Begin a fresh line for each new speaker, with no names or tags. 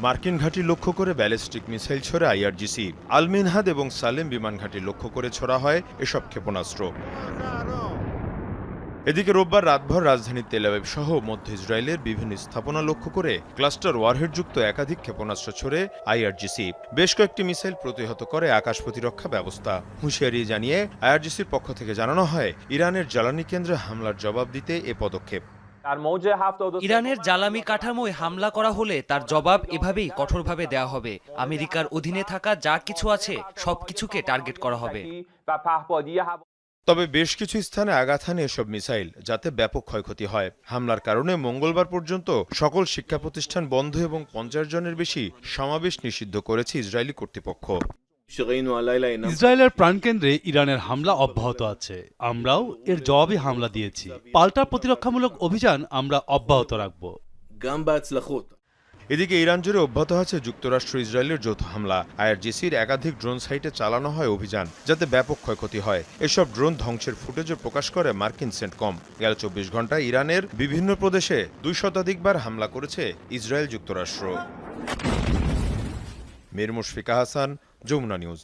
মার্কিন ঘাঁটি লক্ষ্য করে ব্যালিস্টিক মিসাইল ছোড়ে আইআরজিসি। আল মিনহাদ এবং সালেম বিমান ঘাঁটি লক্ষ্য করে ছোড়া হয় এসব ক্ষেপণাস্ত্র। এদিকে রোববার রাতভর রাজধানী তেল আবিব সহ মধ্য ইসরায়েলের বিভিন্ন স্থাপনা লক্ষ্য করে ক্লাস্টার ওয়ারহেডযুক্ত একাধিক ক্ষেপণাস্ত্র ছোড়ে আইআরজিসি। বেশ কয়েকটি মিসাইল প্রতিহত করে আকাশ প্রতিরক্ষা ব্যবস্থা। হুঁশিয়ারি জানিয়ে আইআরজিসির পক্ষ থেকে জানানো হয়, ইরানের জ্বালানি কেন্দ্রে হামলার জবাব দিতে এ পদক্ষেপ।
ইরানের জ্বালানি কাঠামোয় হামলা করা হলে তার জবাব এভাবেই কঠোরভাবে দেয়া হবে। আমেরিকার অধীনে থাকা যা কিছু আছে সবকিছুকে টার্গেট করা হবে।
তবে বেশ কিছু স্থানে আঘাত হানে এসব মিসাইল, যাতে ব্যাপক ক্ষয়ক্ষতি হয়। হামলার কারণে মঙ্গলবার পর্যন্ত সকল শিক্ষা প্রতিষ্ঠান বন্ধ এবং 50 জনের বেশি সমাবেশ নিষিদ্ধ করেছে ইসরায়েলি কর্তৃপক্ষ।
ইসরায়েলের প্রাণকেন্দ্রে ইরানের হামলা অব্যাহত আছে। আমরাও এর জবাবি হামলা দিয়েছি। পাল্টা প্রতিরক্ষামূলক অভিযান আমরা অব্যাহত রাখব।
এদিকে ইরান জুড়ে অব্যাহত আছে যুক্তরাষ্ট্র ইসরায়েলের যৌথ হামলা। আইআরজিসির একাধিক ড্রোন সাইটে চালানো হয় অভিযান, যাতে ব্যাপক ক্ষয়ক্ষতি হয়। এসব ড্রোন ধ্বংসের ফুটেজও প্রকাশ করে মার্কিন সেন্টকম। গেল 24 ঘন্টায় ইরানের বিভিন্ন প্রদেশে 2 শতাধিকবার হামলা করেছে ইসরায়েল যুক্তরাষ্ট্র। মীর মুশফিকা হাসান, যমুনা নিউজ।